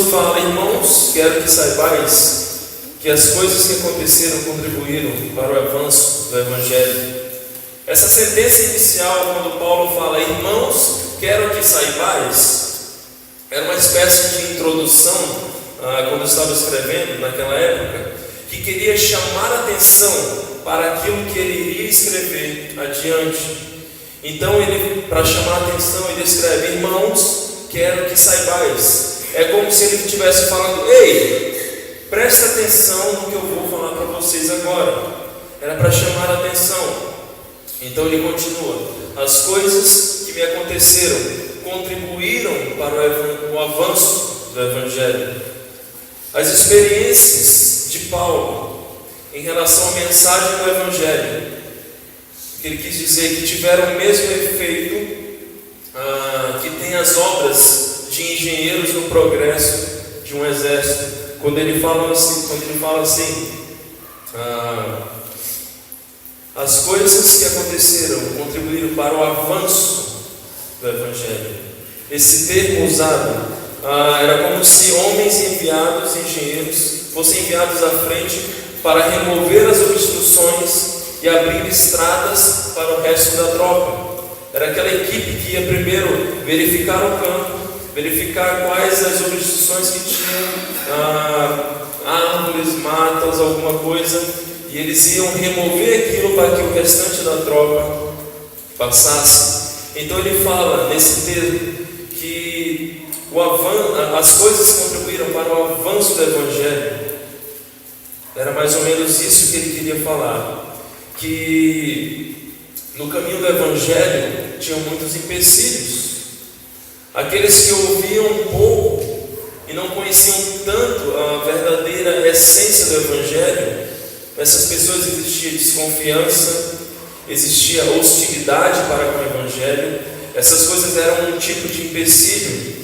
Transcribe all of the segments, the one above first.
fala: irmãos, quero que saibais que as coisas que aconteceram contribuíram para o avanço do Evangelho. Essa sentença inicial, quando Paulo fala: irmãos, quero que saibais, era uma espécie de introdução, quando eu estava escrevendo naquela época, que queria chamar a atenção para aquilo que ele iria escrever adiante. Então, para chamar a atenção, ele escreve: irmãos, quero que saibais. É como se ele estivesse falando: ei, presta atenção no que eu vou falar para vocês agora. Era para chamar a atenção. Então ele continua: as coisas que me aconteceram contribuíram para o avanço do Evangelho. As experiências de Paulo em relação à mensagem do Evangelho, que ele quis dizer que tiveram o mesmo efeito que tem as obras de engenheiros no progresso de um exército. Quando ele fala assim, as coisas que aconteceram contribuíram para o avanço do Evangelho. Esse termo usado era como se homens enviados, engenheiros, fossem enviados à frente para remover as obstruções e abrir estradas para o resto da tropa. Era aquela equipe que ia primeiro verificar o campo, verificar quais as obstruções que tinham, árvores, matas, alguma coisa, e eles iam remover aquilo para que o restante da tropa passasse. Então ele fala nesse termo que as coisas contribuíram para o avanço do Evangelho. Era mais ou menos isso que ele queria falar, que no caminho do Evangelho tinham muitos empecilhos. Aqueles que ouviam um pouco e não conheciam tanto a verdadeira essência do Evangelho, nessas pessoas existia desconfiança, existia hostilidade para com o Evangelho. Essas coisas eram um tipo de empecilho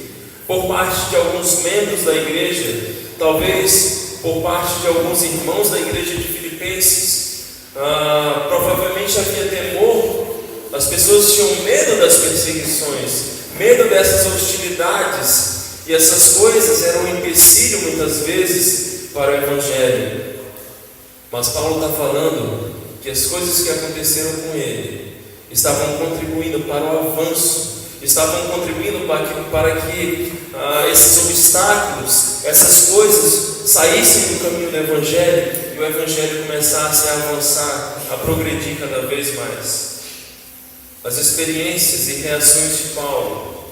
por parte de alguns membros da igreja, talvez por parte de alguns irmãos da igreja de Filipenses. Provavelmente havia temor, as pessoas tinham medo das perseguições, medo dessas hostilidades, e essas coisas eram um empecilho muitas vezes para o Evangelho. Mas Paulo está falando que as coisas que aconteceram com ele estavam contribuindo para o avanço, estavam contribuindo para que esses obstáculos, essas coisas saíssem do caminho do Evangelho e o Evangelho começasse a avançar, a progredir cada vez mais. As experiências e reações de Paulo,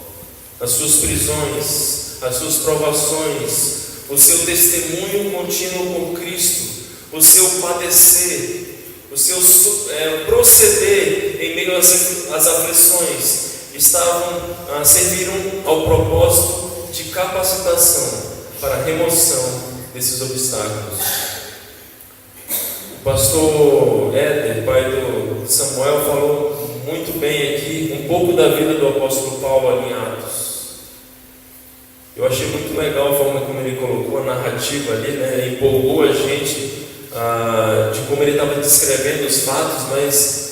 as suas prisões, as suas provações, o seu testemunho contínuo por Cristo, o seu padecer, o seu proceder em meio às aflições, serviram ao propósito de capacitação para a remoção desses obstáculos. O pastor Éder, pai do Samuel, falou muito bem aqui um pouco da vida do apóstolo Paulo ali em Atos. Eu achei muito legal a forma como ele colocou a narrativa ali, né? Empolgou a gente de como ele estava descrevendo os fatos, mas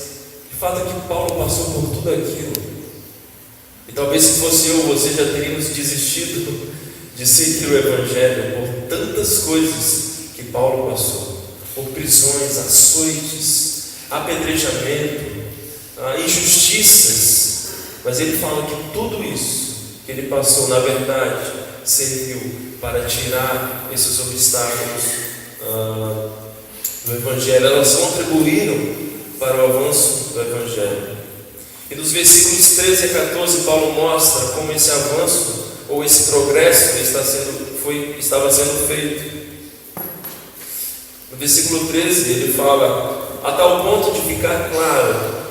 de fato é que Paulo passou por tudo aquilo. E talvez se fosse eu, você já teríamos desistido de seguir o Evangelho por tantas coisas que Paulo passou, por prisões, açoites, apedrejamento, injustiças. Mas ele fala que tudo isso que ele passou, na verdade, serviu para tirar esses obstáculos do Evangelho. Elas contribuíram para o avanço do Evangelho. E nos versículos 13 a 14, Paulo mostra como esse avanço ou esse progresso estava sendo feito. No versículo 13 ele fala: a tal ponto de ficar claro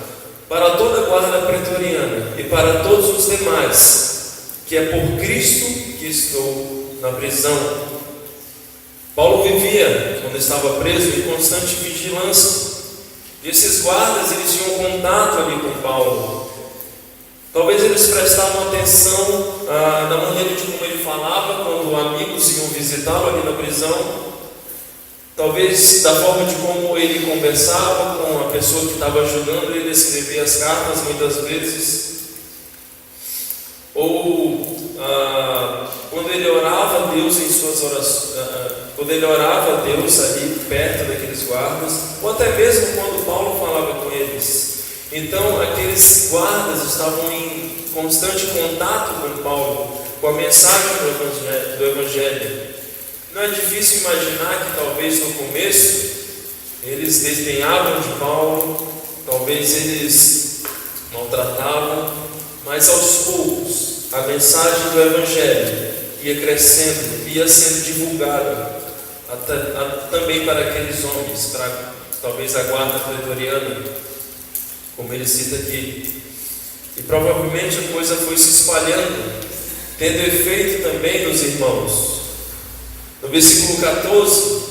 para toda a guarda pretoriana e para todos os demais que é por Cristo que estou na prisão. Paulo vivia, quando estava preso, em constante vigilância. E esses guardas, eles tinham contato ali com Paulo. Talvez eles prestavam atenção na maneira de como ele falava quando amigos iam visitá-lo ali na prisão. Talvez da forma de como ele conversava com a pessoa que estava ajudando ele a escrever as cartas, muitas vezes. Ou quando ele orava a Deus em suas orações, quando ele orava a Deus ali perto daqueles guardas, ou até mesmo quando Paulo falava com eles. Então aqueles guardas estavam em constante contato com Paulo, com a mensagem do Evangelho. Não é difícil imaginar que talvez no começo eles desdenhavam de Paulo, talvez eles maltratavam, mas aos poucos a mensagem do Evangelho ia crescendo, ia sendo divulgada também para aqueles homens, para talvez a guarda pretoriana, como ele cita aqui. E provavelmente a coisa foi se espalhando, tendo efeito também nos irmãos. No versículo 14,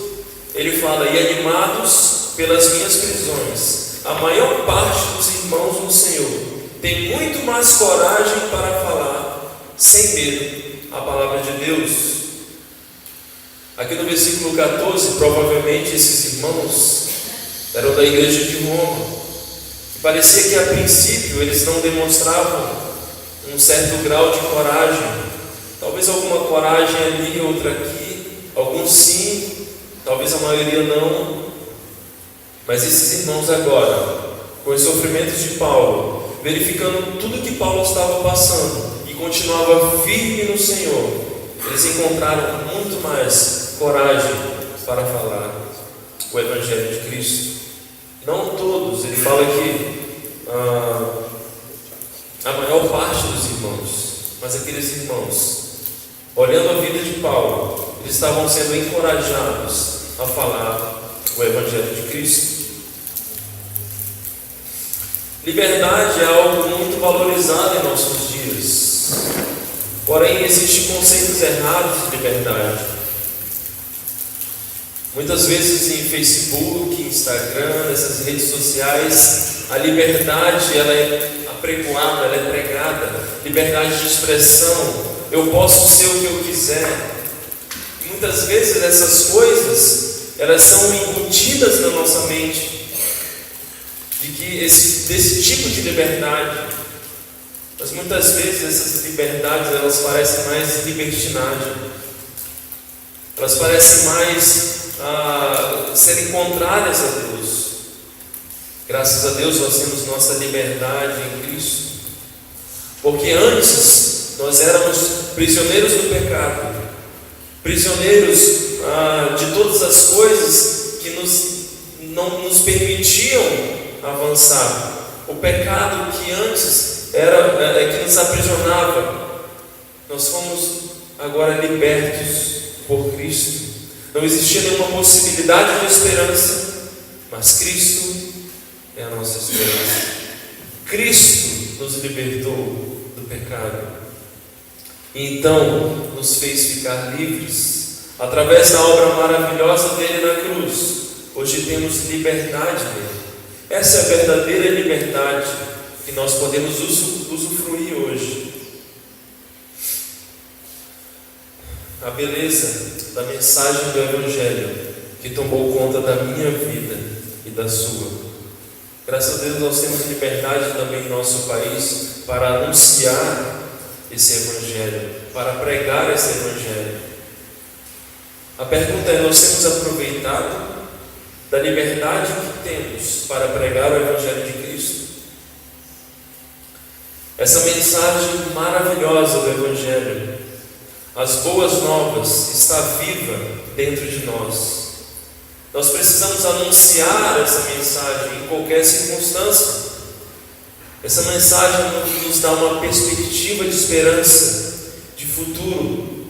ele fala: e animados pelas minhas prisões, a maior parte dos irmãos no Senhor tem muito mais coragem para falar, sem medo, a palavra de Deus. Aqui no versículo 14, provavelmente esses irmãos eram da igreja de Roma. Parecia que a princípio eles não demonstravam um certo grau de coragem, talvez alguma coragem ali, outra aqui, alguns sim, talvez a maioria não. Mas esses irmãos agora, com os sofrimentos de Paulo, verificando tudo que Paulo estava passando e continuava firme no Senhor, eles encontraram muito mais coragem para falar o Evangelho de Cristo. Não todos, ele fala que a maior parte dos irmãos, mas aqueles irmãos, olhando a vida de Paulo, eles estavam sendo encorajados a falar o Evangelho de Cristo. Liberdade é algo muito valorizado em nossos dias, porém existem conceitos errados de liberdade. Muitas vezes em Facebook, Instagram, essas redes sociais, a liberdade ela é apregoada, ela é pregada, liberdade de expressão, eu posso ser o que eu quiser. E muitas vezes essas coisas, elas são embutidas na nossa mente, de que desse tipo de liberdade, mas muitas vezes essas liberdades, elas parecem mais libertinagem, elas parecem mais serem contrárias a Deus. Graças a Deus nós temos nossa liberdade em Cristo, porque antes nós éramos prisioneiros do pecado, prisioneiros de todas as coisas que não nos permitiam avançar. O pecado que antes que nos aprisionava, nós fomos agora libertos por Cristo. Não existia nenhuma possibilidade de esperança, mas Cristo é a nossa esperança. Cristo nos libertou do pecado e então nos fez ficar livres através da obra maravilhosa dele na cruz. Hoje temos liberdade nele. Essa é a verdadeira liberdade que nós podemos usufruir hoje. A beleza da mensagem do Evangelho que tomou conta da minha vida e da sua. Graças a Deus nós temos liberdade também em nosso país para anunciar esse Evangelho, para pregar esse Evangelho. A pergunta é: nós temos aproveitado da liberdade que temos para pregar o Evangelho de Cristo? Essa mensagem maravilhosa do Evangelho, as boas novas, está viva dentro de nós. Nós precisamos anunciar essa mensagem em qualquer circunstância. Essa mensagem nos dá uma perspectiva de esperança, de futuro,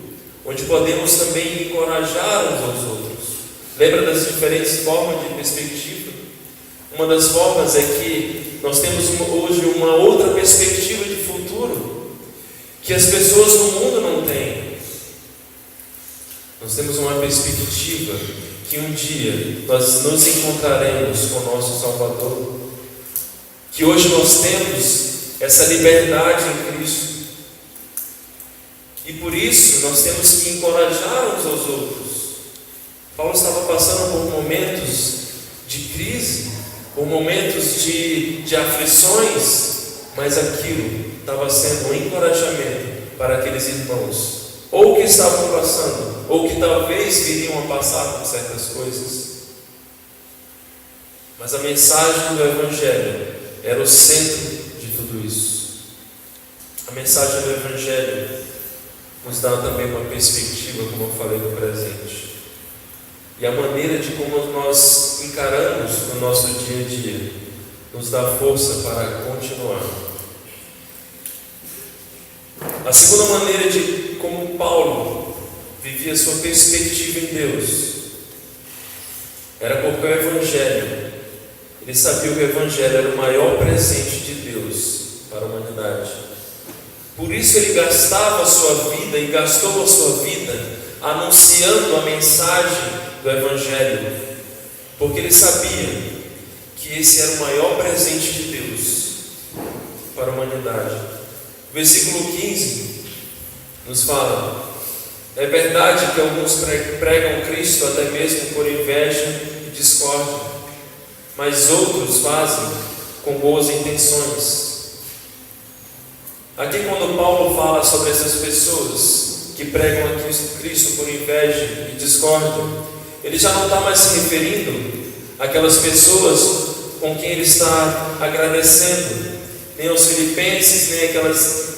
onde podemos também encorajar uns aos outros. Lembra das diferentes formas de perspectiva? Uma das formas é que nós temos hoje uma outra perspectiva de futuro que as pessoas no mundo não têm. Nós temos uma perspectiva que um dia nós nos encontraremos com o nosso Salvador, que hoje nós temos essa liberdade em Cristo, e por isso nós temos que encorajar uns aos outros. Paulo estava passando por momentos de crise, por momentos de aflições, mas aquilo estava sendo um encorajamento para aqueles irmãos. ou que estavam passando, ou que talvez viriam a passar por certas coisas. Mas a mensagem do Evangelho era o centro de tudo isso. A mensagem do Evangelho nos dá também uma perspectiva, como eu falei, do presente. E a maneira de como nós encaramos no nosso dia a dia nos dá força para continuar. A segunda maneira de como Paulo vivia sua perspectiva em Deus era porque o Evangelho, ele sabia que o Evangelho era o maior presente de Deus para a humanidade. Por isso ele gastava a sua vida e gastou a sua vida anunciando a mensagem do Evangelho, porque ele sabia que esse era o maior presente de Deus para a humanidade. O versículo 15 nos fala: é verdade que alguns pregam Cristo até mesmo por inveja e discórdia, mas outros fazem com boas intenções. Aqui, quando Paulo fala sobre essas pessoas que pregam a Cristo por inveja e discórdia, ele já não está mais se referindo àquelas pessoas com quem ele está agradecendo, nem aos filipenses, nem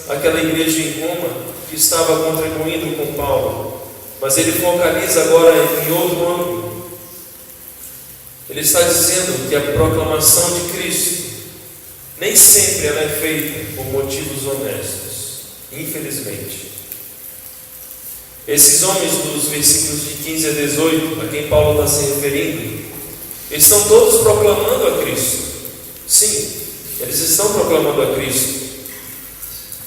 aquela igreja em Roma que estava contribuindo com Paulo, mas ele focaliza agora em outro ângulo. Ele está dizendo que a proclamação de Cristo nem sempre ela é feita por motivos honestos, infelizmente. Esses homens dos versículos de 15 a 18, a quem Paulo está se referindo, eles estão todos proclamando a Cristo. Sim, eles estão proclamando a Cristo.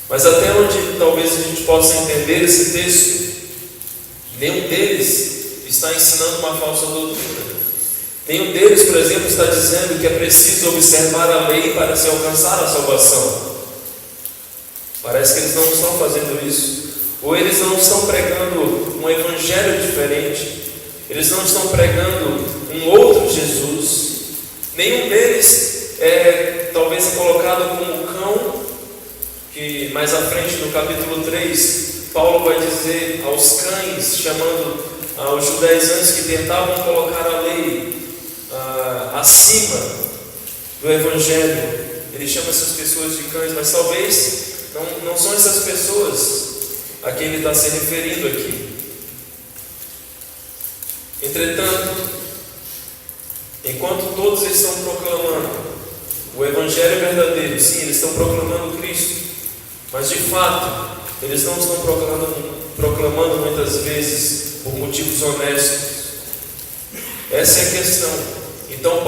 Mas até onde talvez a gente possa entender esse texto, nenhum deles está ensinando uma falsa doutrina. Nenhum deles, por exemplo, está dizendo que é preciso observar a lei para se alcançar a salvação. Parece que eles não estão fazendo isso. Ou eles não estão pregando um evangelho diferente. Eles não estão pregando um outro Jesus. Nenhum deles talvez é colocado como cão, que mais à frente no capítulo 3, Paulo vai dizer aos cães, chamando aos judaizantes que tentavam colocar a lei acima do evangelho. Ele chama essas pessoas de cães, mas talvez não são essas pessoas a quem ele está se referindo aqui. Entretanto, enquanto todos estão proclamando o evangelho verdadeiro, sim, eles estão proclamando Cristo, mas de fato eles não estão proclamando muitas vezes por motivos honestos. Essa é a questão. Então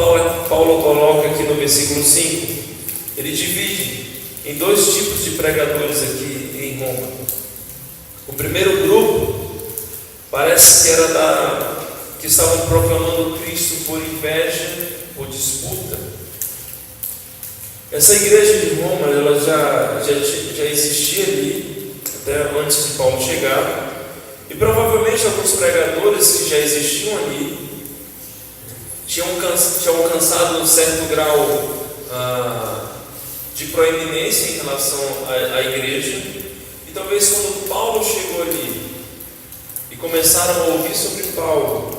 Paulo coloca aqui no versículo 5, ele divide em dois tipos de pregadores aqui em Roma. O primeiro grupo parece que era que estavam proclamando Cristo por inveja, por disputa. Essa igreja de Roma, ela já existia ali, até antes de Paulo chegar, e provavelmente alguns pregadores que já existiam ali tinham alcançado um certo grau de proeminência em relação à igreja, e talvez quando Paulo chegou ali e começaram a ouvir sobre Paulo,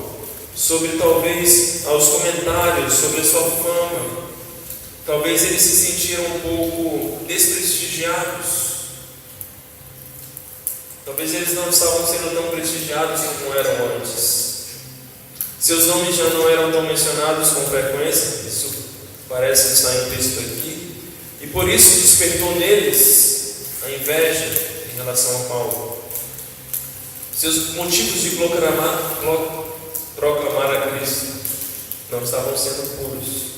sobre talvez aos comentários sobre a sua fama, talvez eles se sentiram um pouco desprestigiados. Talvez eles não estavam sendo tão prestigiados como eram antes. Seus nomes já não eram tão mencionados com frequência, isso parece estar implícito aqui, e por isso despertou neles a inveja em relação a Paulo. Seus motivos de proclamar a Cristo não estavam sendo puros.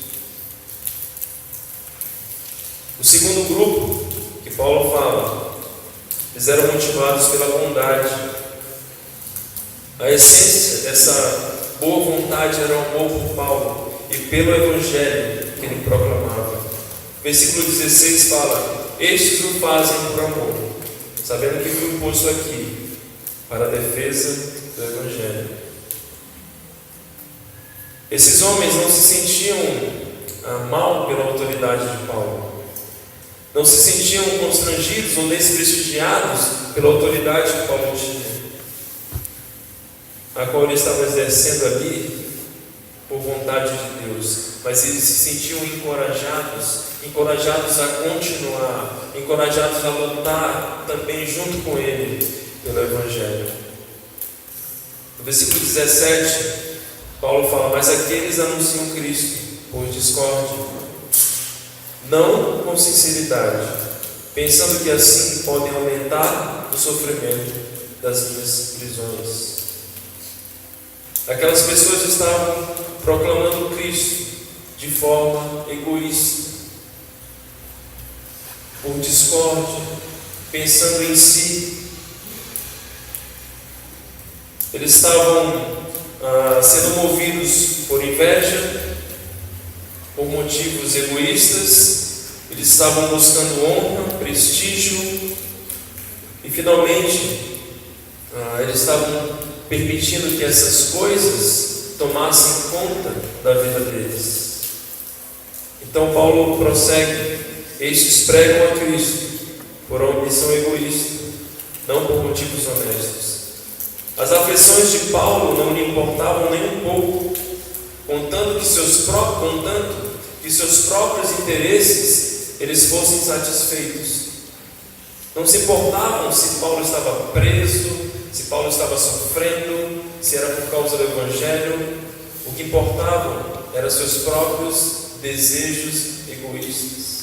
O segundo grupo que Paulo fala, eles eram motivados pela bondade. A essência dessa boa vontade era o amor por Paulo e pelo evangelho que ele proclamava. Versículo 16 fala: estes o fazem por amor, sabendo que fui posto aqui para a defesa do evangelho. Esses homens não se sentiam mal pela autoridade de Paulo. Não se sentiam constrangidos ou desprestigiados pela autoridade que Paulo tinha. a qual eles estavam exercendo ali por vontade de Deus, mas eles se sentiam encorajados a continuar, encorajados a lutar também junto com Ele pelo Evangelho. No versículo 17, Paulo fala: mas aqueles anunciam Cristo por discórdia, não com sinceridade, pensando que assim podem aumentar o sofrimento das minhas prisões. Aquelas pessoas estavam proclamando Cristo de forma egoísta, por discórdia, pensando em si. Eles estavam sendo movidos por inveja, por motivos egoístas. Eles estavam buscando honra, prestígio e finalmente eles estavam permitindo que essas coisas tomassem conta da vida deles. Então Paulo prossegue: estes pregam a Cristo por uma missão egoísta, não por motivos honestos. As aflições de Paulo não lhe importavam nem um pouco, contanto que seus próprios interesses eles fossem satisfeitos. Não se importavam se Paulo estava preso, se Paulo estava sofrendo, se era por causa do Evangelho. O que importava eram seus próprios desejos egoístas,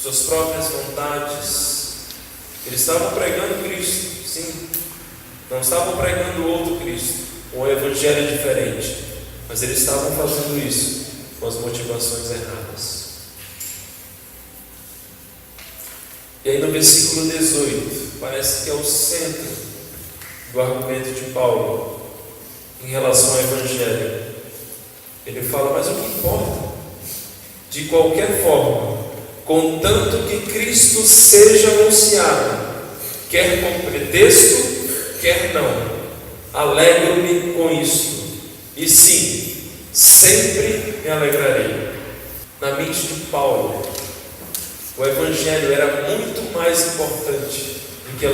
suas próprias vontades. Eles estavam pregando Cristo, sim, não estavam pregando outro Cristo, um Evangelho diferente, mas eles estavam fazendo isso com as motivações erradas. E aí no versículo 18, parece que é o centro do argumento de Paulo em relação ao Evangelho. Ele fala: mas o que importa? De qualquer forma, contanto que Cristo seja anunciado, quer com pretexto, quer não, alegro-me com isso, e sim, sempre me alegrarei. Na mente de Paulo, o Evangelho era muito mais importante do que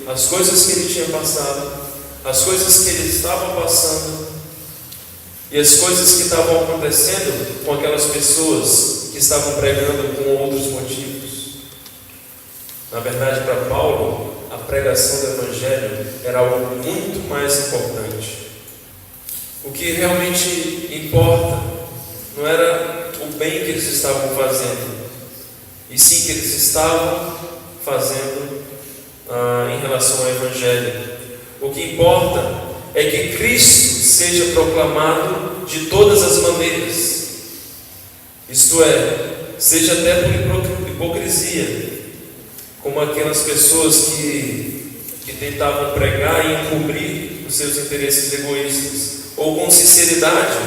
as coisas que ele tinha passado, as coisas que ele estava passando e as coisas que estavam acontecendo com aquelas pessoas que estavam pregando com outros motivos. Na verdade, para Paulo, a pregação do Evangelho era algo muito mais importante. O que realmente importa não era o bem que eles estavam fazendo, e sim que eles estavam fazendo em relação ao Evangelho. O que importa é que Cristo seja proclamado de todas as maneiras, isto é, seja até por hipocrisia, como aquelas pessoas que tentavam pregar e encobrir os seus interesses egoístas, ou com sinceridade,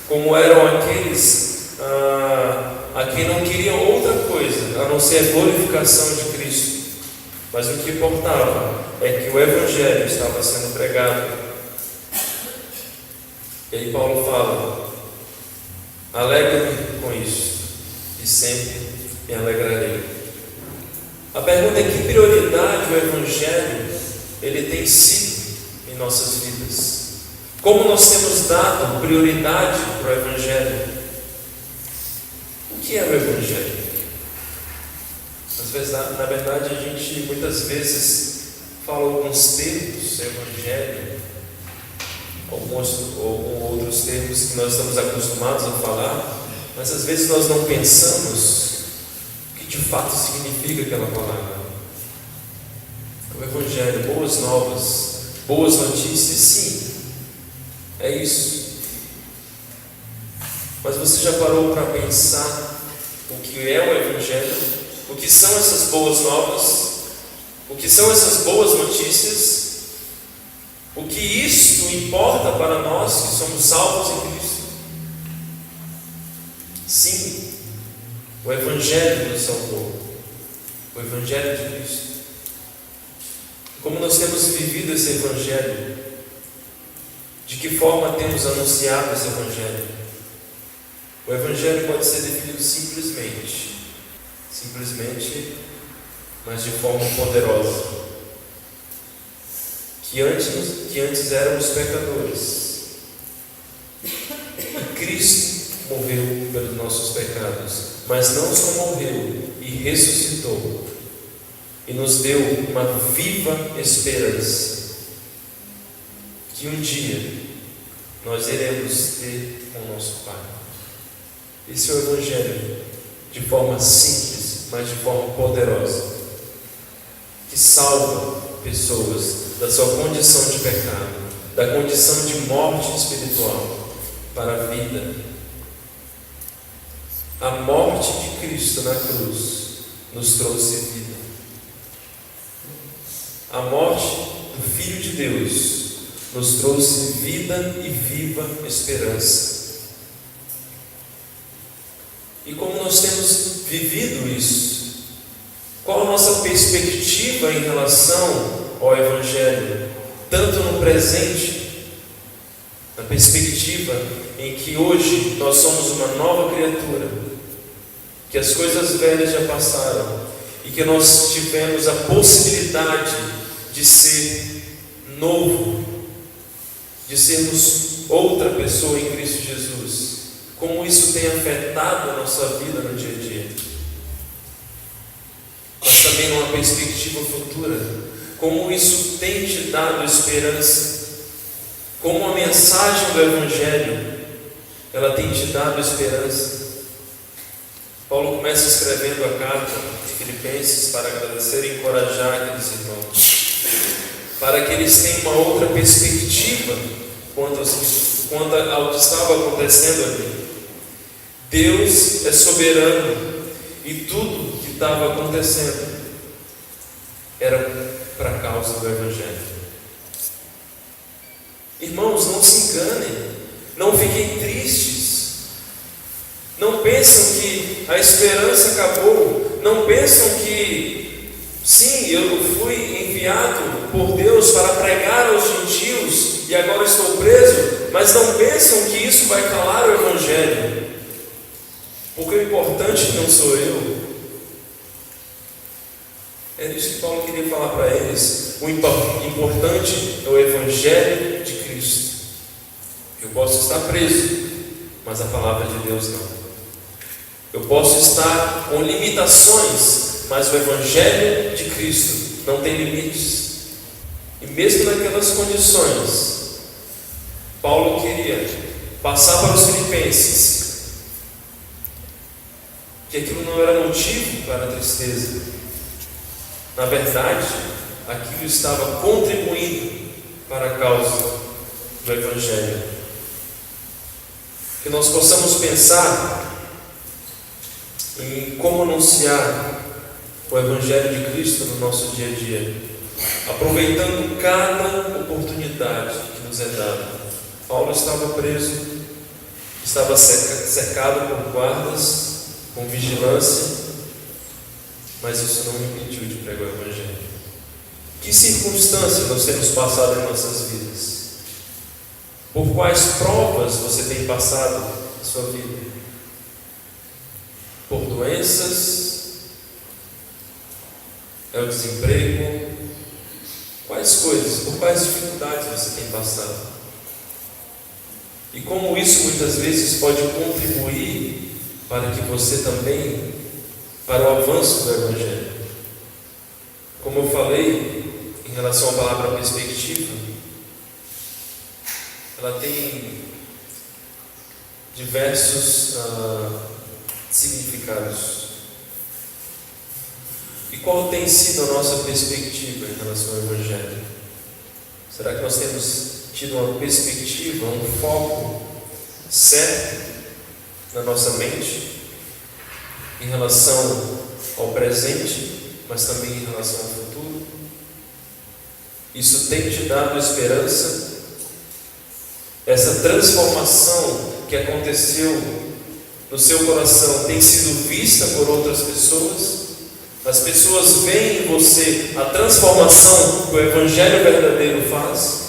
como eram aqueles a quem não queriam outra coisa a não ser a glorificação de Cristo. Mas o que importava é que o Evangelho estava sendo pregado. E aí Paulo fala: alegra-me com isso, e sempre me alegrarei. A pergunta é: que prioridade o Evangelho ele tem sido em nossas vidas? Como nós temos dado prioridade para o Evangelho? O que é o Evangelho? Na verdade, a gente muitas vezes fala alguns termos, Evangelho, ou outros termos que nós estamos acostumados a falar, mas às vezes nós não pensamos o que de fato significa aquela palavra. O Evangelho, boas novas, boas notícias, sim, é isso. Mas você já parou para pensar o que é o Evangelho? O que são essas boas novas? O que são essas boas notícias? O que isto importa para nós que somos salvos em Cristo? Sim, o Evangelho nos salvou, o Evangelho de Cristo. Como nós temos vivido esse Evangelho? De que forma temos anunciado esse Evangelho? O Evangelho pode ser definido simplesmente, mas de forma poderosa, que antes éramos pecadores. E Cristo morreu pelos nossos pecados, mas não só morreu e ressuscitou, e nos deu uma viva esperança, que um dia nós iremos ter com o nosso Pai. Esse é o Evangelho, de forma simples, mas de forma poderosa, que salva pessoas da sua condição de pecado, da condição de morte espiritual para a vida. A morte de Cristo na cruz nos trouxe vida. A morte do Filho de Deus nos trouxe vida e viva esperança. E como nós temos vivido isso? Qual a nossa perspectiva em relação ao Evangelho, tanto no presente, na perspectiva em que hoje nós somos uma nova criatura, que as coisas velhas já passaram e que nós tivemos a possibilidade de ser novo, de sermos outra pessoa em Cristo Jesus. Como isso tem afetado a nossa vida no dia a dia, mas também numa perspectiva futura, como isso tem te dado esperança, como a mensagem do Evangelho, ela tem te dado esperança. Paulo começa escrevendo a carta de Filipenses para agradecer e encorajar aqueles irmãos, para que eles tenham uma outra perspectiva quanto ao que estava acontecendo ali. Deus é soberano e tudo que estava acontecendo era para a causa do Evangelho. Irmãos, não se enganem, não fiquem tristes, não pensam que a esperança acabou, não pensam que, sim, eu fui enviado por Deus para pregar aos gentios e agora estou preso, mas não pensam que isso vai calar o Evangelho, porque o importante não sou eu. É isso que Paulo queria falar para eles. O importante é o Evangelho de Cristo. Eu posso estar preso, mas a palavra de Deus não. Eu posso estar com limitações, mas o Evangelho de Cristo não tem limites. E mesmo naquelas condições, Paulo queria passar para os filipenses que aquilo não era motivo para a tristeza. Na verdade, aquilo estava contribuindo para a causa do Evangelho. Que nós possamos pensar em como anunciar o Evangelho de Cristo no nosso dia a dia, aproveitando cada oportunidade que nos é dada. Paulo estava preso, estava cercado por guardas, com vigilância, mas isso não me impediu de pregar o Evangelho. Que circunstâncias nós temos passado em nossas vidas? Por quais provas você tem passado em sua vida? Por doenças? É o desemprego? Quais coisas? Por quais dificuldades você tem passado? E como isso muitas vezes pode contribuir para que você também, para o avanço do Evangelho. Como eu falei, em relação à palavra perspectiva, ela tem diversos significados. E qual tem sido a nossa perspectiva em relação ao Evangelho? Será que nós temos tido uma perspectiva, um foco certo na nossa mente em relação ao presente, mas também em relação ao futuro? Isso tem te dado esperança? Essa transformação que aconteceu no seu coração tem sido vista por outras pessoas? As pessoas veem em você a transformação que o Evangelho verdadeiro faz?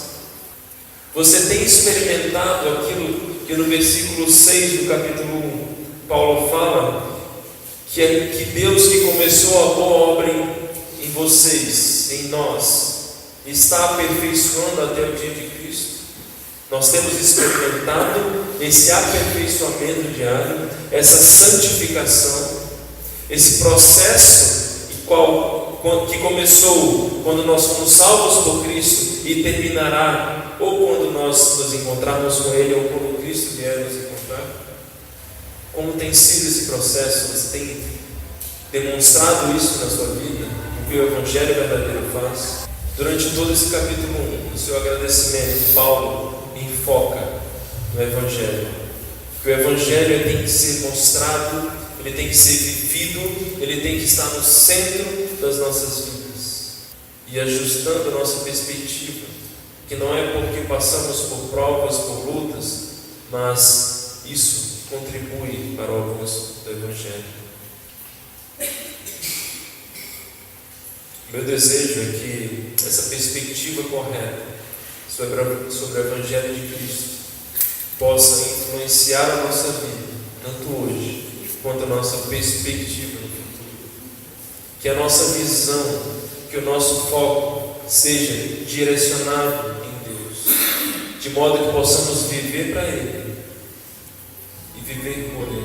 Você tem experimentado aquilo que no versículo 6 do capítulo 1 Paulo fala, que Deus que começou a boa obra em vocês, em nós, está aperfeiçoando até o dia de Cristo. Nós temos experimentado esse aperfeiçoamento diário, essa santificação, esse processo que começou quando nós fomos salvos por Cristo e terminará ou quando nós nos encontrarmos com Ele ou quando Cristo vier nos encontrar. Como tem sido esse processo? Você tem demonstrado isso na sua vida? O que o Evangelho verdadeiro faz? Durante todo esse capítulo 1, no seu agradecimento, Paulo enfoca no Evangelho. Que o Evangelho tem que ser mostrado, ele tem que ser vivido, ele tem que estar no centro das nossas vidas. E ajustando a nossa perspectiva, que não é porque passamos por provas, por lutas, mas isso contribui para o avanço do Evangelho. Meu desejo é que essa perspectiva correta sobre o Evangelho de Cristo possa influenciar a nossa vida, tanto hoje quanto a nossa perspectiva no futuro. Que a nossa visão, que o nosso foco seja direcionado em Deus, de modo que possamos viver para Ele e viver por Ele.